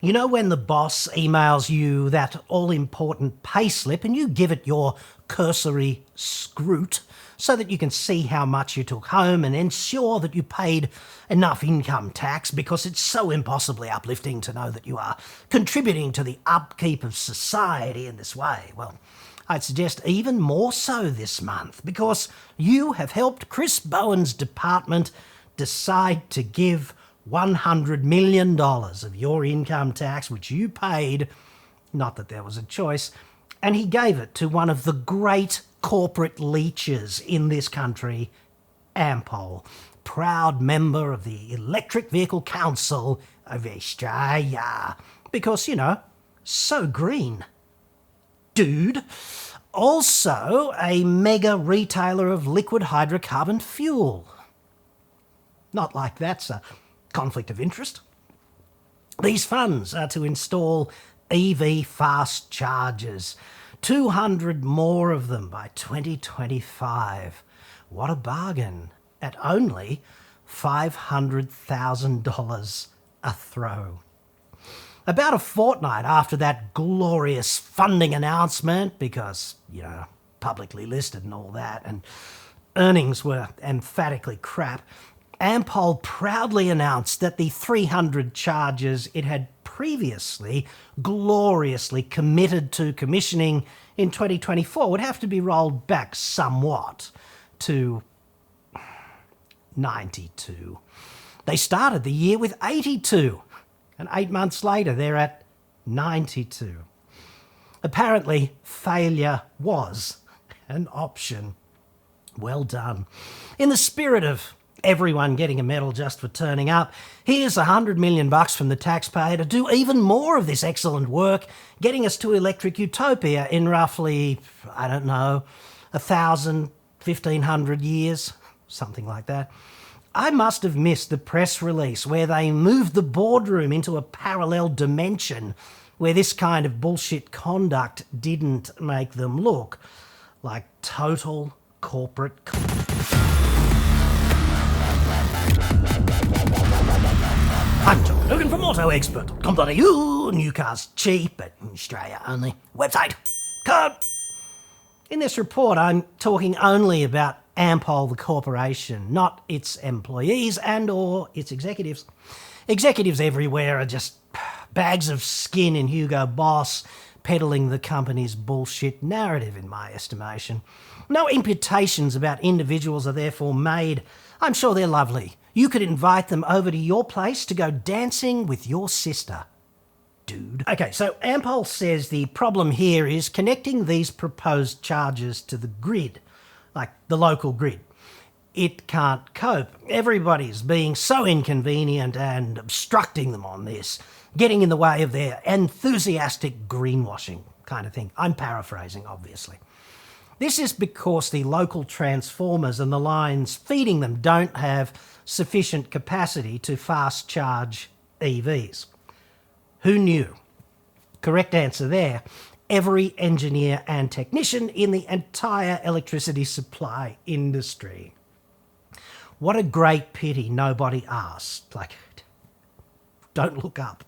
You know when the boss emails you that all-important payslip and you give it your cursory scrute so that you can see how much you took home and ensure that you paid enough income tax because it's so impossibly uplifting to know that you are contributing to the upkeep of society in this way? Well, I'd suggest even more so this month because you have helped Chris Bowen's department decide to give $100 million of your income tax, which you paid, not that there was a choice, and he gave it to one of the great corporate leeches in this country, Ampol, proud member of the Electric Vehicle Council of Australia. Because, you know, so green. Dude. Also a mega retailer of liquid hydrocarbon fuel. Not like that's a conflict of interest. These funds are to install EV fast chargers, 200 more of them by 2025. What a bargain, at only $500,000 a throw. About a fortnight after that glorious funding announcement, because, you know, publicly listed and all that, and earnings were emphatically crap, Ampol proudly announced that the 300 chargers it had previously gloriously committed to commissioning in 2024 would have to be rolled back somewhat to 92. They started the year with 82, and 8 months later they're at 92. Apparently, failure was an option. Well done. In the spirit of everyone getting a medal just for turning up, here's $100 million from the taxpayer to do even more of this excellent work, getting us to electric utopia in roughly, I don't know, 1,000, 1,500 years, something like that. I must have missed the press release where they moved the boardroom into a parallel dimension where this kind of bullshit conduct didn't make them look like total corporate. I'm John Cadogan from AutoExpert.com.au. New cars cheap, but in Australia only. Website. Code. In this report, I'm talking only about Ampol, the corporation, not its employees and or its executives. Executives everywhere are just bags of skin in Hugo Boss, peddling the company's bullshit narrative, in my estimation. No imputations about individuals are therefore made. I'm sure they're lovely. You could invite them over to your place to go dancing with your sister. Dude. Okay, so Ampol says the problem here is connecting these proposed chargers to the grid, like the local grid. It can't cope. Everybody's being so inconvenient and obstructing them on this, getting in the way of their enthusiastic greenwashing kind of thing. I'm paraphrasing, obviously. This is because the local transformers and the lines feeding them don't have sufficient capacity to fast charge EVs. Who knew? Correct answer there. Every engineer and technician in the entire electricity supply industry. What a great pity nobody asked. Like, don't look up.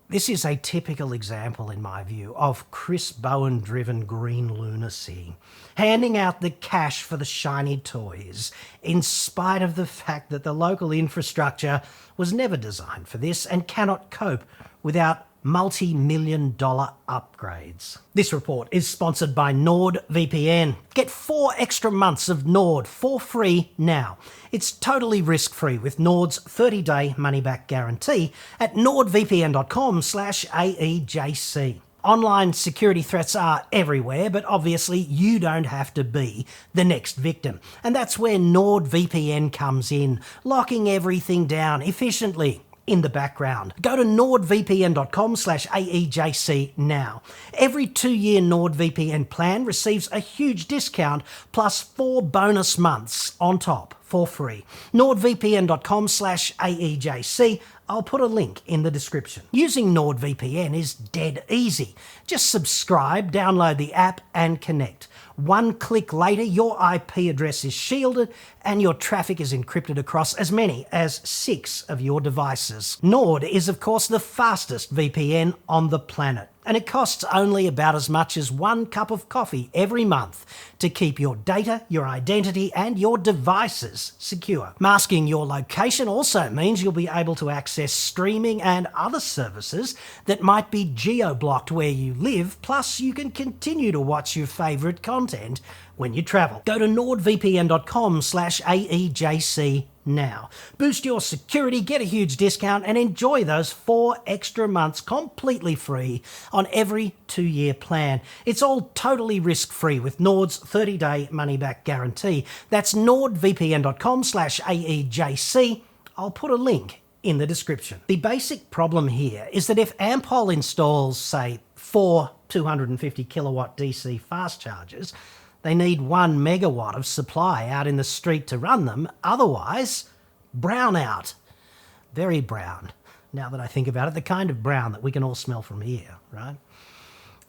This is a typical example, in my view, of Chris Bowen-driven green lunacy, handing out the cash for the shiny toys, in spite of the fact that the local infrastructure was never designed for this and cannot cope without multi-million-dollar upgrades. This report is sponsored by NordVPN. Get 4 extra months of Nord for free now. It's totally risk-free with Nord's 30-day money-back guarantee at nordvpn.com/AEJC. Online security threats are everywhere, but obviously you don't have to be the next victim. And that's where NordVPN comes in, locking everything down efficiently in the background. Go to nordvpn.com/AEJC now. Every 2-year NordVPN plan receives a huge discount plus 4 bonus months on top for free. nordvpn.com/AEJC, I'll put a link in the description. Using NordVPN is dead easy. Just subscribe, download the app and connect. One click later, your IP address is shielded and your traffic is encrypted across as many as 6 of your devices. Nord is, of course, the fastest VPN on the planet, and it costs only about as much as 1 cup of coffee every month to keep your data, your identity, and your devices secure. Masking your location also means you'll be able to access streaming and other services that might be geo-blocked where you live, plus you can continue to watch your favourite content when you travel. Go to nordvpn.com/AEJC now. Boost your security, get a huge discount, and enjoy those 4 extra months completely free on every 2-year plan. It's all totally risk-free with Nord's 30-day money-back guarantee. That's nordvpn.com/AEJC. I'll put a link in the description. The basic problem here is that if Ampol installs, say, 4 250 kilowatt DC fast chargers, they need 1 megawatt of supply out in the street to run them, otherwise, brownout. Very brown, now that I think about it, the kind of brown that we can all smell from here, right?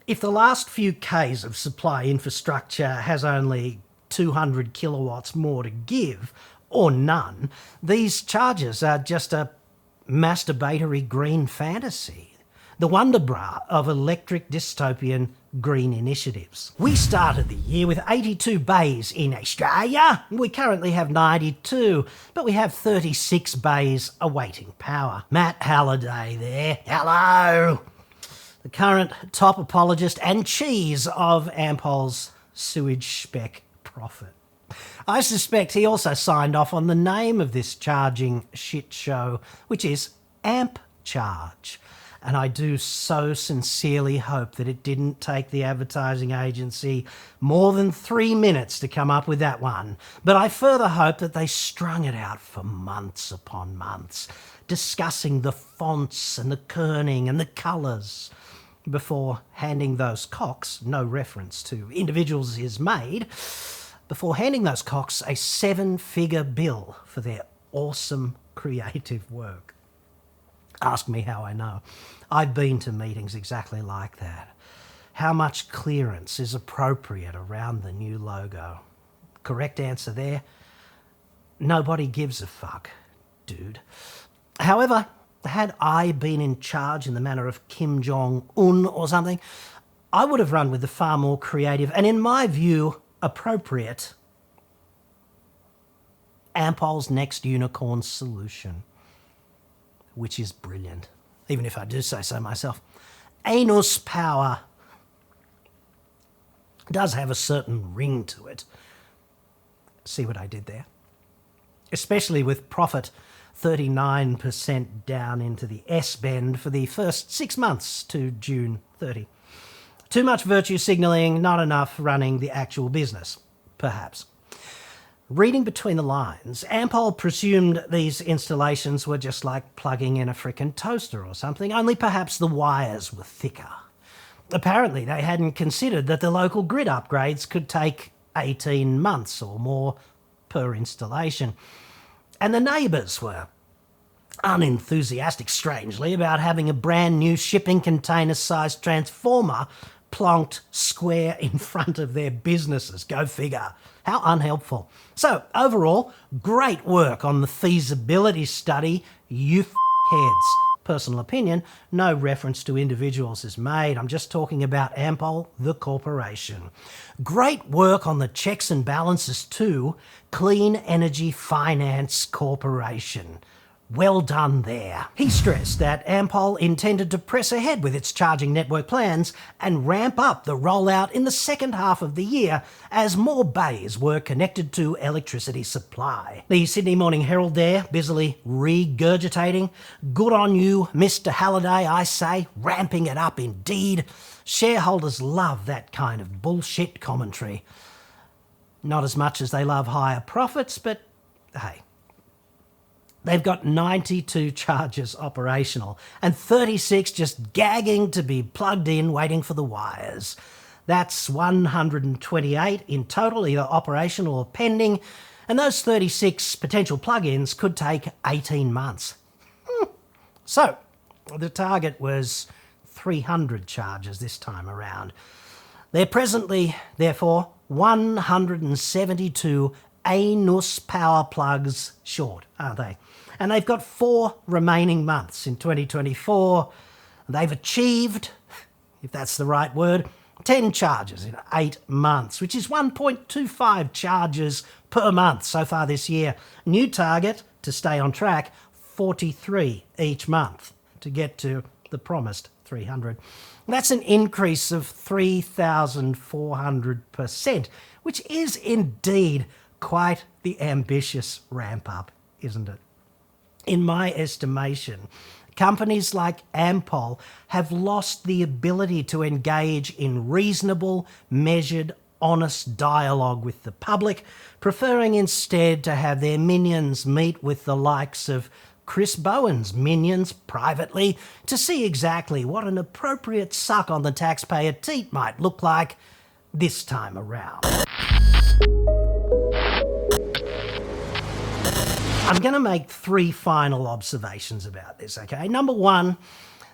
If the last few Ks of supply infrastructure has only 200 kilowatts more to give, or none, these chargers are just a masturbatory green fantasy. The wonder bra of electric dystopian green initiatives. We started the year with 82 bays in Australia. We currently have 92, but we have 36 bays awaiting power. Matt Halliday there. Hello! The current top apologist and cheese of Ampol's sewage spec profit. I suspect he also signed off on the name of this charging shit show, which is Amp Charge. And I do so sincerely hope that it didn't take the advertising agency more than 3 minutes to come up with that one. But I further hope that they strung it out for months upon months, discussing the fonts and the kerning and the colours, before handing those cocks, no reference to individuals is made, before handing those cocks a 7-figure bill for their awesome creative work. Ask me how I know. I've been to meetings exactly like that. How much clearance is appropriate around the new logo? Correct answer there? Nobody gives a fuck, dude. However, had I been in charge in the manner of Kim Jong-un or something, I would have run with the far more creative and, in my view, appropriate Ampol's next unicorn solution, which is brilliant, even if I do say so myself. Anus power does have a certain ring to it. See what I did there? Especially with profit 39% down into the S-bend for the first 6 months to June 30. Too much virtue signalling, not enough running the actual business, perhaps. Reading between the lines, Ampol presumed these installations were just like plugging in a frickin' toaster or something, only perhaps the wires were thicker. Apparently they hadn't considered that the local grid upgrades could take 18 months or more per installation. And the neighbours were unenthusiastic, strangely, about having a brand new shipping container-sized transformer plonked square in front of their businesses. Go figure. How unhelpful. So, overall, great work on the feasibility study, you heads. Personal opinion, no reference to individuals is made. I'm just talking about Ampol, the corporation. Great work on the checks and balances too. Clean Energy Finance Corporation. Well done there. He stressed that Ampol intended to press ahead with its charging network plans and ramp up the rollout in the second half of the year as more bays were connected to electricity supply. The Sydney Morning Herald there, busily regurgitating. Good on you, Mr. Halliday, I say. Ramping it up indeed. Shareholders love that kind of bullshit commentary. Not as much as they love higher profits, but hey. They've got 92 chargers operational and 36 just gagging to be plugged in, waiting for the wires. That's 128 in total, either operational or pending, and those 36 potential plug-ins could take 18 months. So the target was 300 charges this time around. They're presently, therefore, 172 anus power plugs short, aren't they? And they've got 4 remaining months in 2024. They've achieved, if that's the right word, 10 charges in 8 months, which is 1.25 charges per month so far this year. New target, to stay on track, 43 each month to get to the promised 300. That's an increase of 3,400%, which is indeed quite the ambitious ramp up, isn't it? In my estimation, companies like Ampol have lost the ability to engage in reasonable, measured, honest dialogue with the public, preferring instead to have their minions meet with the likes of Chris Bowen's minions privately to see exactly what an appropriate suck on the taxpayer teat might look like this time around. I'm going to make 3 final observations about this, okay? Number 1,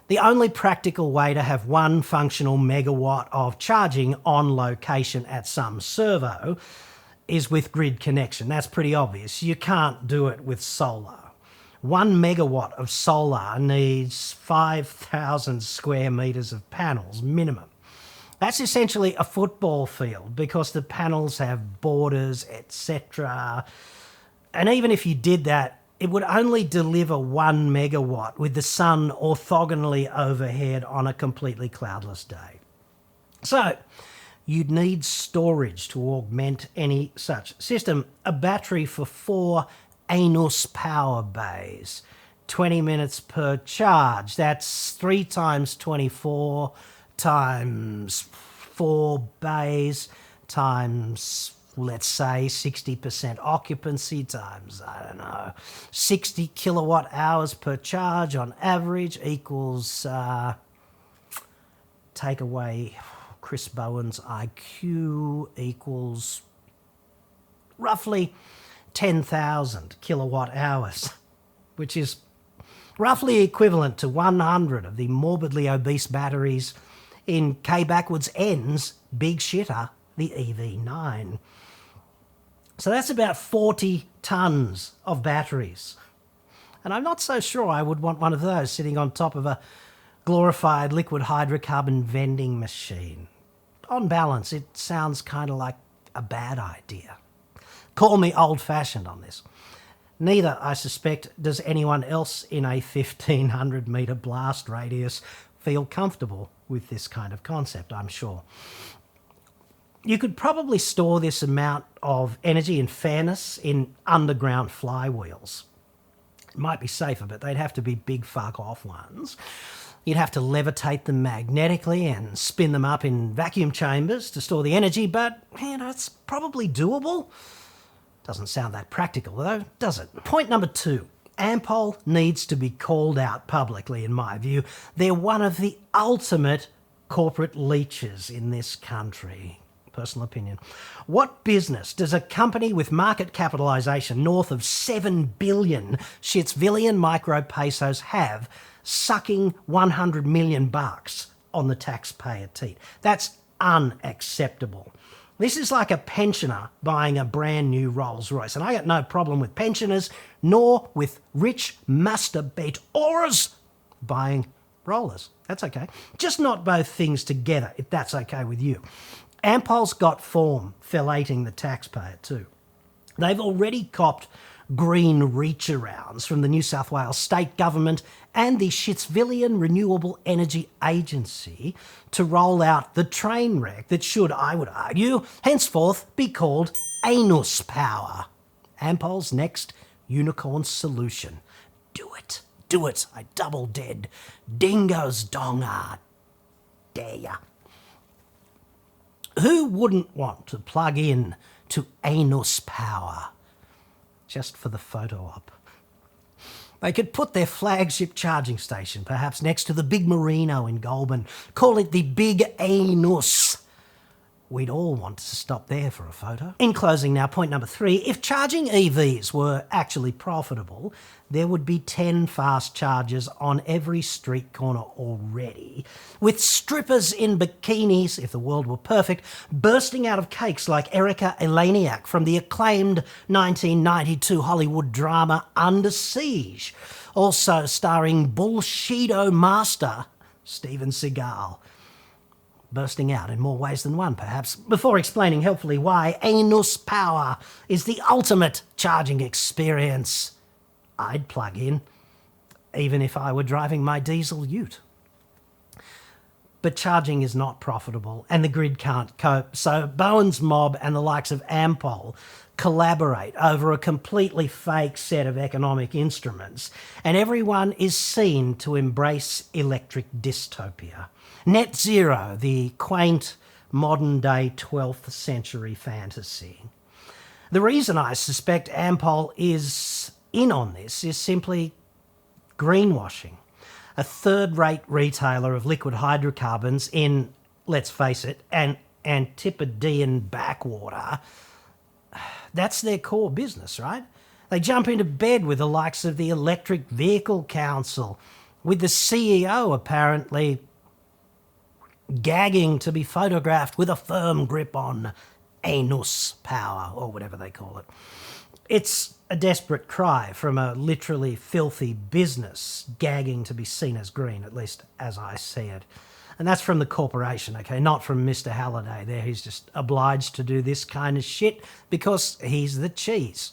the only practical way to have 1 functional megawatt of charging on location at some servo is with grid connection. That's pretty obvious. You can't do it with solar. 1 megawatt of solar needs 5,000 square metres of panels minimum. That's essentially a football field because the panels have borders, etc. And even if you did that, it would only deliver 1 megawatt with the sun orthogonally overhead on a completely cloudless day. So you'd need storage to augment any such system. A battery for 4 anus power bays, 20 minutes per charge. That's 3 times 24 times 4 bays times, let's say, 60% occupancy times, 60 kilowatt hours per charge on average equals, take away Chris Bowen's IQ, equals roughly 10,000 kilowatt hours, which is roughly equivalent to 100 of the morbidly obese batteries in K-Backwards-N's big shitter, the EV9. So that's about 40 tonnes of batteries. And I'm not so sure I would want one of those sitting on top of a glorified liquid hydrocarbon vending machine. On balance, it sounds kind of like a bad idea. Call me old-fashioned on this. Neither, I suspect, does anyone else in a 1,500 metre blast radius feel comfortable with this kind of concept, I'm sure. You could probably store this amount of energy, in fairness, in underground flywheels. It might be safer, but they'd have to be big fuck-off ones. You'd have to levitate them magnetically and spin them up in vacuum chambers to store the energy, but, it's probably doable. Doesn't sound that practical, though, does it? Point number 2. Ampol needs to be called out publicly, in my view. They're one of the ultimate corporate leeches in this country. Personal opinion. What business does a company with market capitalisation north of 7 billion Shitsvillian micro pesos have sucking 100 million bucks on the taxpayer teat? That's unacceptable. This is like a pensioner buying a brand new Rolls Royce, and I got no problem with pensioners, nor with rich masturbatoras buying rollers. That's okay. Just not both things together, if that's okay with you. Ampol's got form fellating the taxpayer too. They've already copped green reach-arounds from the New South Wales state government and the Shitsvillian Renewable Energy Agency to roll out the train wreck that should, I would argue, henceforth be called anus power. Ampol's next unicorn solution. Do it. Do it. I double dead. Dingo's donga. Dare ya. Who wouldn't want to plug in to anus power just for the photo op? They could put their flagship charging station perhaps next to the big Merino in Goulburn, call it the Big Anus, we'd all want to stop there for a photo. In closing now, point number 3, if charging EVs were actually profitable, there would be 10 fast chargers on every street corner already, with strippers in bikinis, if the world were perfect, bursting out of cakes like Erica Eleniak from the acclaimed 1992 Hollywood drama Under Siege, also starring Bullshido Master Steven Seagal. Bursting out in more ways than one, perhaps, before explaining helpfully why anus power is the ultimate charging experience I'd plug in, even if I were driving my diesel ute. But charging is not profitable, and the grid can't cope, so Bowen's mob and the likes of Ampol collaborate over a completely fake set of economic instruments, and everyone is seen to embrace electric dystopia. Net zero, the quaint modern-day 12th century fantasy. The reason I suspect Ampol is in on this is simply greenwashing. A third-rate retailer of liquid hydrocarbons in, let's face it, an Antipodean backwater. That's their core business, right? They jump into bed with the likes of the Electric Vehicle Council, with the CEO apparently gagging to be photographed with a firm grip on anus power, or whatever they call it. It's a desperate cry from a literally filthy business gagging to be seen as green, at least as I see it. And that's from the corporation, okay, not from Mr. Halliday there. He's just obliged to do this kind of shit because he's the cheese.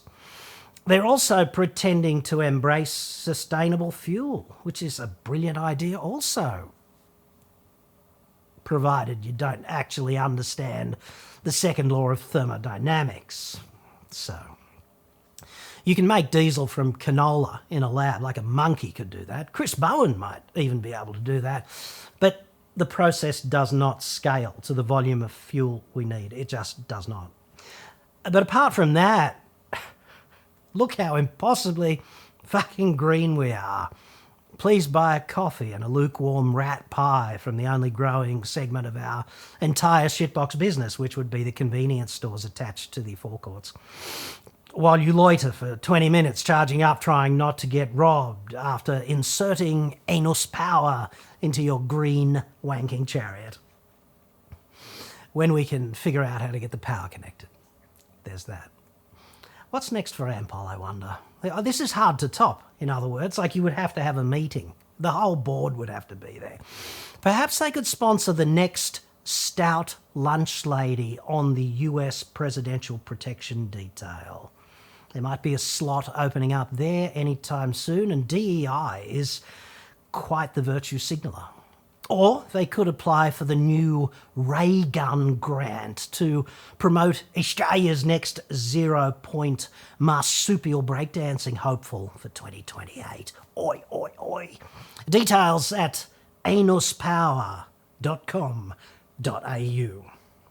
They're also pretending to embrace sustainable fuel, which is a brilliant idea also, provided you don't actually understand the second law of thermodynamics. So, you can make diesel from canola in a lab, like a monkey could do that. Chris Bowen might even be able to do that. But the process does not scale to the volume of fuel we need. It just does not. But apart from that, look how impossibly fucking green we are. Please buy a coffee and a lukewarm rat pie from the only growing segment of our entire shitbox business, which would be the convenience stores attached to the forecourts, while you loiter for 20 minutes charging up, trying not to get robbed after inserting anus power into your green wanking chariot. When we can figure out how to get the power connected. There's that. What's next for Ampol, I wonder? This is hard to top, in other words. Like, you would have to have a meeting. The whole board would have to be there. Perhaps they could sponsor the next stout lunch lady on the US presidential protection detail. There might be a slot opening up there anytime soon, and DEI is quite the virtue signaller. Or they could apply for the new ray gun grant to promote Australia's next 0-point marsupial breakdancing hopeful for 2028. Oi, oi, oi. Details at anuspower.com.au.